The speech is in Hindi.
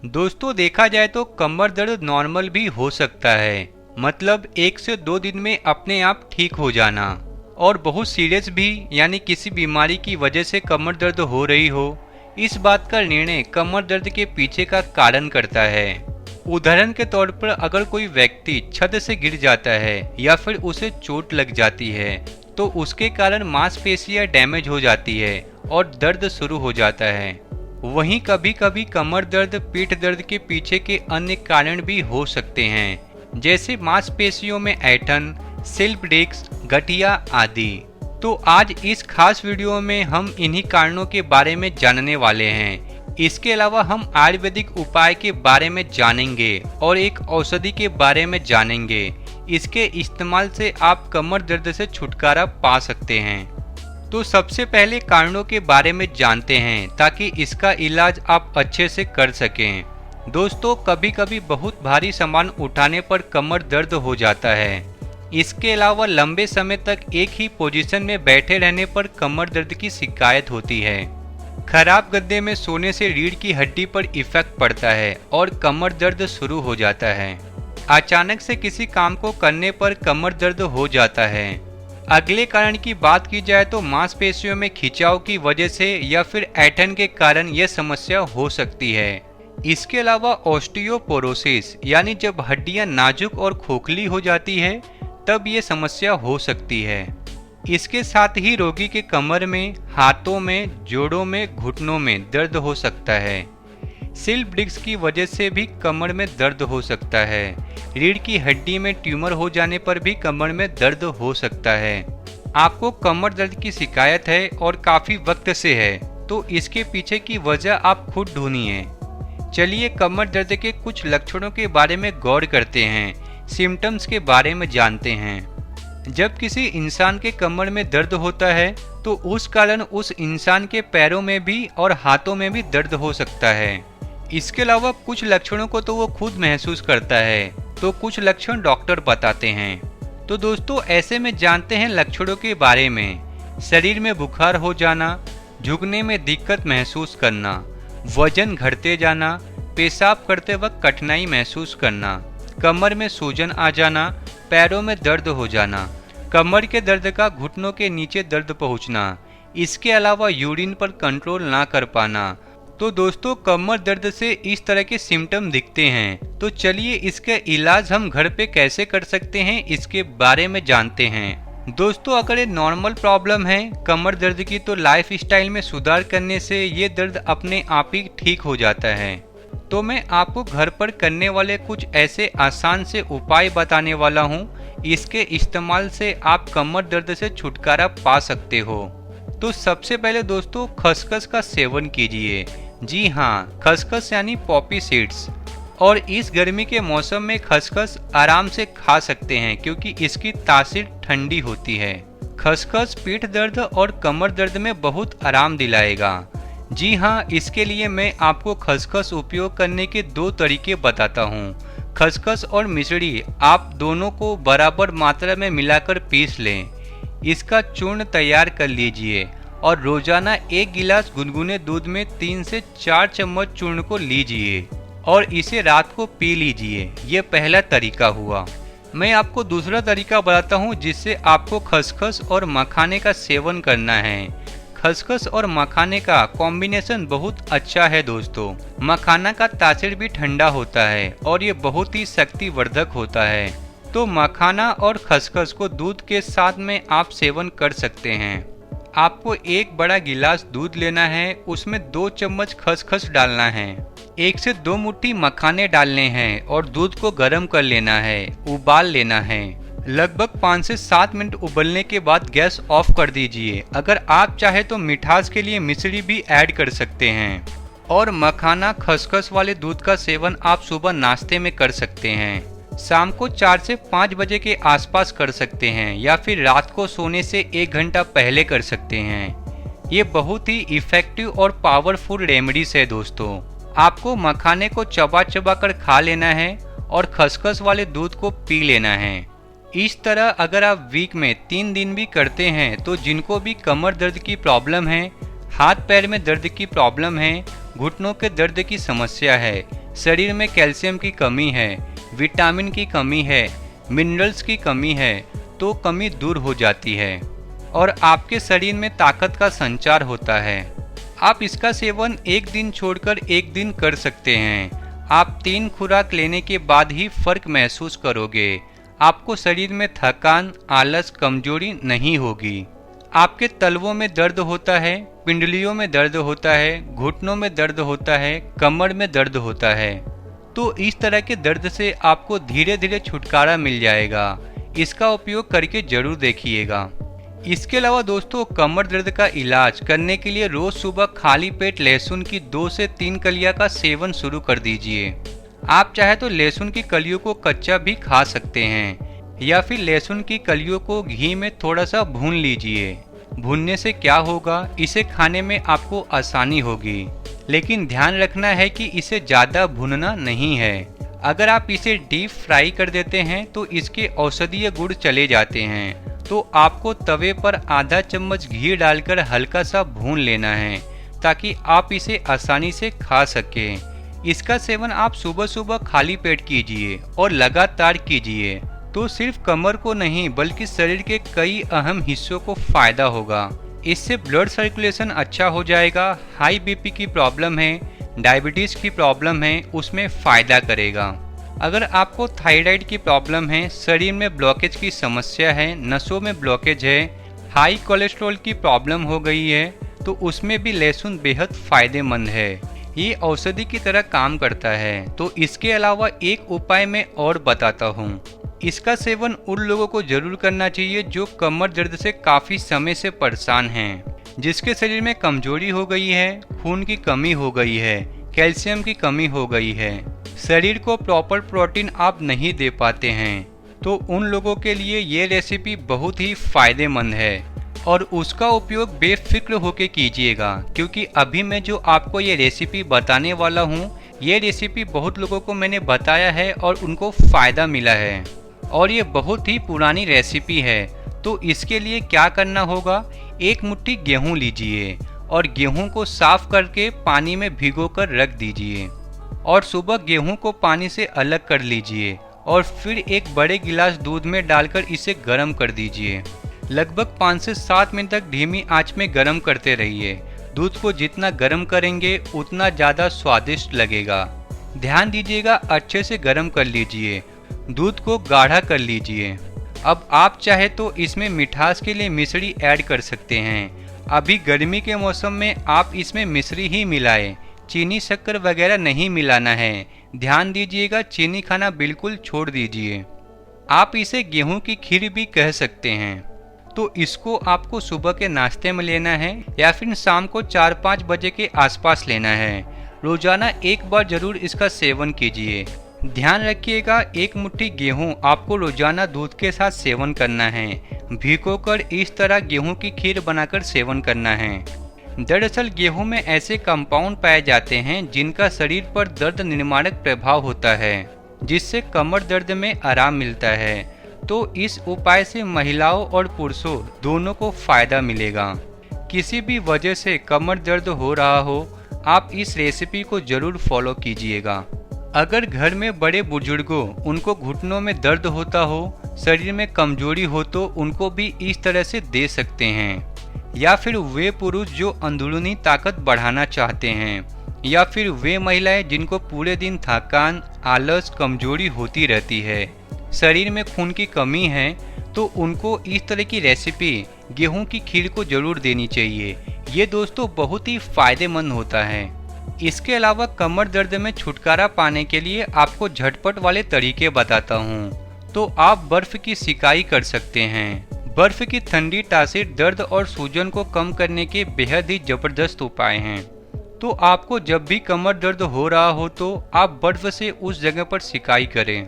दोस्तों देखा जाए तो कमर दर्द नॉर्मल भी हो सकता है, मतलब 1 से 2 दिन में अपने आप ठीक हो जाना। और बहुत सीरियस भी, यानी किसी बीमारी की वजह से कमर दर्द हो रही हो, इस बात का निर्णय कमर दर्द के पीछे का कारण करता है। उदाहरण के तौर पर अगर कोई व्यक्ति छत से गिर जाता है या फिर उसे चोट लग जाती है तो उसके कारण मांसपेशियां डैमेज हो जाती है और दर्द शुरू हो जाता है। वहीं कभी कभी कमर दर्द पीठ दर्द के पीछे के अन्य कारण भी हो सकते हैं, जैसे मांसपेशियों में ऐंठन, स्लिप डिस्क, गठिया आदि। तो आज इस खास वीडियो में हम इन्हीं कारणों के बारे में जानने वाले हैं। इसके अलावा हम आयुर्वेदिक उपाय के बारे में जानेंगे और एक औषधि के बारे में जानेंगे। इसके इस्तेमाल से आप कमर दर्द से छुटकारा पा सकते हैं। तो सबसे पहले कारणों के बारे में जानते हैं ताकि इसका इलाज आप अच्छे से कर सकें। दोस्तों कभी कभी बहुत भारी सामान उठाने पर कमर दर्द हो जाता है। इसके अलावा लंबे समय तक एक ही पोजीशन में बैठे रहने पर कमर दर्द की शिकायत होती है। खराब गद्दे में सोने से रीढ़ की हड्डी पर इफेक्ट पड़ता है और कमर दर्द शुरू हो जाता है। अचानक से किसी काम को करने पर कमर दर्द हो जाता है। अगले कारण की बात की जाए तो मांसपेशियों में खिंचाव की वजह से या फिर ऐंठन के कारण यह समस्या हो सकती है। इसके अलावा ऑस्टियोपोरोसिस, यानी जब हड्डियां नाजुक और खोखली हो जाती है तब ये समस्या हो सकती है। इसके साथ ही रोगी के कमर में, हाथों में, जोड़ों में, घुटनों में दर्द हो सकता है। स्लिप डिस्क की वजह से भी कमर में दर्द हो सकता है। रीढ़ की हड्डी में ट्यूमर हो जाने पर भी कमर में दर्द हो सकता है। आपको कमर दर्द की शिकायत है और काफी वक्त से है, तो इसके पीछे की वजह आप खुद ढूंढिए। चलिए कमर दर्द के कुछ लक्षणों के बारे में गौर करते हैं, सिम्टम्स के बारे में जानते हैं। जब किसी इंसान के कमर में दर्द होता है तो उस कारण उस इंसान के पैरों में भी और हाथों में भी दर्द हो सकता है। इसके अलावा कुछ लक्षणों को तो वो खुद महसूस करता है, तो कुछ लक्षण डॉक्टर बताते हैं। तो दोस्तों ऐसे में जानते हैं लक्षणों के बारे में। शरीर में बुखार हो जाना, झुकने में दिक्कत महसूस करना, वजन घटते जाना, पेशाब करते वक्त कठिनाई महसूस करना, कमर में सूजन आ जाना, पैरों में दर्द हो जाना, कमर के दर्द का घुटनों के नीचे दर्द पहुंचना, इसके अलावा यूरिन पर कंट्रोल ना कर पाना। तो दोस्तों कमर दर्द से इस तरह के सिम्टम दिखते हैं। तो चलिए इसका इलाज हम घर पे कैसे कर सकते हैं इसके बारे में जानते हैं। दोस्तों अगर ये नॉर्मल प्रॉब्लम है कमर दर्द की, तो लाइफ स्टाइल में सुधार करने से ये दर्द अपने आप ही ठीक हो जाता है। तो मैं आपको घर पर करने वाले कुछ ऐसे आसान से उपाय बताने वाला हूँ। इसके इस्तेमाल से आप कमर दर्द से छुटकारा पा सकते हो। तो सबसे पहले दोस्तों खसखस का सेवन कीजिए। जी हाँ, खसखस यानी पॉपी सीड्स। और इस गर्मी के मौसम में खसखस आराम से खा सकते हैं क्योंकि इसकी तासीर ठंडी होती है। खसखस पीठ दर्द और कमर दर्द में बहुत आराम दिलाएगा। जी हाँ, इसके लिए मैं आपको खसखस उपयोग करने के 2 तरीके बताता हूँ। खसखस और मिश्री आप दोनों को बराबर मात्रा में मिलाकर पीस लें। इसका चूर्ण तैयार कर लीजिए और रोजाना 1 गिलास गुनगुने दूध में 3 से 4 चम्मच चूर्ण को लीजिए और इसे रात को पी लीजिए। ये पहला तरीका हुआ। मैं आपको दूसरा तरीका बताता हूँ जिससे आपको खसखस और मखाने का सेवन करना है। खसखस और मखाने का कॉम्बिनेशन बहुत अच्छा है दोस्तों। मखाना का तासीर भी ठंडा होता है और ये बहुत ही शक्तिवर्धक होता है। तो मखाना और खसखस को दूध के साथ में आप सेवन कर सकते हैं। आपको 1 बड़ा गिलास दूध लेना है, उसमें 2 चम्मच खसखस डालना है, 1 से 2 मुट्ठी मखाने डालने हैं और दूध को गर्म कर लेना है, उबाल लेना है। लगभग 5 से 7 मिनट उबलने के बाद गैस ऑफ कर दीजिए। अगर आप चाहे तो मिठास के लिए मिश्री भी ऐड कर सकते हैं। और मखाना खसखस वाले दूध का सेवन आप सुबह नाश्ते में कर सकते हैं। शाम को 4 से 5 बजे के आसपास कर सकते हैं या फिर रात को सोने से 1 घंटा पहले कर सकते हैं। ये बहुत ही इफेक्टिव और पावरफुल रेमेडीज है दोस्तों। आपको मखाने को चबा चबा कर खा लेना है और खसखस वाले दूध को पी लेना है। इस तरह अगर आप वीक में 3 दिन भी करते हैं तो जिनको भी कमर दर्द की प्रॉब्लम है, हाथ पैर में दर्द की प्रॉब्लम है, घुटनों के दर्द की समस्या है, शरीर में कैल्शियम की कमी है, विटामिन की कमी है, मिनरल्स की कमी है, तो कमी दूर हो जाती है और आपके शरीर में ताकत का संचार होता है। आप इसका सेवन एक दिन छोड़कर एक दिन कर सकते हैं। आप 3 खुराक लेने के बाद ही फर्क महसूस करोगे। आपको शरीर में थकान, आलस, कमजोरी नहीं होगी। आपके तलवों में दर्द होता है, पिंडलियों में दर्द होता है, घुटनों में दर्द होता है, कमर में दर्द होता है, तो इस तरह के दर्द से आपको धीरे धीरे छुटकारा मिल जाएगा। इसका उपयोग करके जरूर देखिएगा। इसके अलावा दोस्तों, कमर दर्द का इलाज करने के लिए रोज सुबह खाली पेट लहसुन की 2 से 3 कलियां का सेवन शुरू कर दीजिए। आप चाहे तो लहसुन की कलियों को कच्चा भी खा सकते हैं या फिर लहसुन की कलियों को घी में थोड़ा सा भून लीजिए। भूनने से क्या होगा, इसे खाने में आपको आसानी होगी, लेकिन ध्यान रखना है कि इसे ज़्यादा भूनना नहीं है। अगर आप इसे डीप फ्राई कर देते हैं तो इसके औषधीय गुण चले जाते हैं। तो आपको तवे पर आधा चम्मच घी डालकर हल्का सा भून लेना है ताकि आप इसे आसानी से खा सकें। इसका सेवन आप सुबह सुबह खाली पेट कीजिए और लगातार कीजिए, तो सिर्फ कमर को नहीं बल्कि शरीर के कई अहम हिस्सों को फायदा होगा। इससे ब्लड सर्कुलेशन अच्छा हो जाएगा। हाई बीपी की प्रॉब्लम है, डायबिटीज की प्रॉब्लम है, उसमें फायदा करेगा। अगर आपको थायराइड की प्रॉब्लम है, शरीर में ब्लॉकेज की समस्या है, नसों में ब्लॉकेज है, हाई कोलेस्ट्रॉल की प्रॉब्लम हो गई है, तो उसमें भी लहसुन बेहद फायदेमंद है। ये औषधि की तरह काम करता है। तो इसके अलावा एक उपाय मैं और बताता हूँ। इसका सेवन उन लोगों को जरूर करना चाहिए जो कमर दर्द से काफ़ी समय से परेशान हैं, जिसके शरीर में कमजोरी हो गई है, खून की कमी हो गई है, कैल्शियम की कमी हो गई है, शरीर को प्रॉपर प्रोटीन आप नहीं दे पाते हैं, तो उन लोगों के लिए ये रेसिपी बहुत ही फायदेमंद है और उसका उपयोग बेफिक्र होकर कीजिएगा, क्योंकि अभी मैं जो आपको ये रेसिपी बताने वाला हूँ, ये रेसिपी बहुत लोगों को मैंने बताया है और उनको फ़ायदा मिला है और ये बहुत ही पुरानी रेसिपी है। तो इसके लिए क्या करना होगा, एक मुट्ठी गेहूँ लीजिए और गेहूँ को साफ करके पानी में भिगोकर रख दीजिए और सुबह गेहूं को पानी से अलग कर लीजिए और फिर एक बड़े गिलास दूध में डालकर इसे गर्म कर दीजिए। लगभग 5 से 7 मिनट तक धीमी आंच में गर्म करते रहिए। दूध को जितना गर्म करेंगे उतना ज़्यादा स्वादिष्ट लगेगा। ध्यान दीजिएगा, अच्छे से गर्म कर लीजिए, दूध को गाढ़ा कर लीजिए। अब आप चाहे तो इसमें मिठास के लिए मिश्री ऐड कर सकते हैं। अभी गर्मी के मौसम में आप इसमें मिश्री ही मिलाएं, चीनी शक्कर वगैरह नहीं मिलाना है। ध्यान दीजिएगा, चीनी खाना बिल्कुल छोड़ दीजिए। आप इसे गेहूं की खीर भी कह सकते हैं। तो इसको आपको सुबह के नाश्ते में लेना है या फिर शाम को 4-5 बजे के आसपास लेना है। रोजाना एक बार जरूर इसका सेवन कीजिए। ध्यान रखिएगा, एक मुट्ठी गेहूं आपको रोजाना दूध के साथ सेवन करना है। भिगोकर इस तरह गेहूं की खीर बनाकर सेवन करना है। दरअसल गेहूं में ऐसे कंपाउंड पाए जाते हैं जिनका शरीर पर दर्द निवारक प्रभाव होता है, जिससे कमर दर्द में आराम मिलता है। तो इस उपाय से महिलाओं और पुरुषों दोनों को फायदा मिलेगा। किसी भी वजह से कमर दर्द हो रहा हो, आप इस रेसिपी को जरूर फॉलो कीजिएगा। अगर घर में बड़े बुजुर्गों उनको घुटनों में दर्द होता हो, शरीर में कमजोरी हो, तो उनको भी इस तरह से दे सकते हैं। या फिर वे पुरुष जो अंदरूनी ताकत बढ़ाना चाहते हैं, या फिर वे महिलाएं जिनको पूरे दिन थकान, आलस, कमजोरी होती रहती है, शरीर में खून की कमी है, तो उनको इस तरह की रेसिपी गेहूं की खीर को जरूर देनी चाहिए। ये दोस्तों बहुत ही फायदेमंद होता है। इसके अलावा कमर दर्द में छुटकारा पाने के लिए आपको झटपट वाले तरीके बताता हूँ। तो आप बर्फ की सिकाई कर सकते हैं। बर्फ की ठंडी तासीर दर्द और सूजन को कम करने के बेहद ही जबरदस्त उपाय हैं। तो आपको जब भी कमर दर्द हो रहा हो तो आप बर्फ से उस जगह पर सिकाई करें।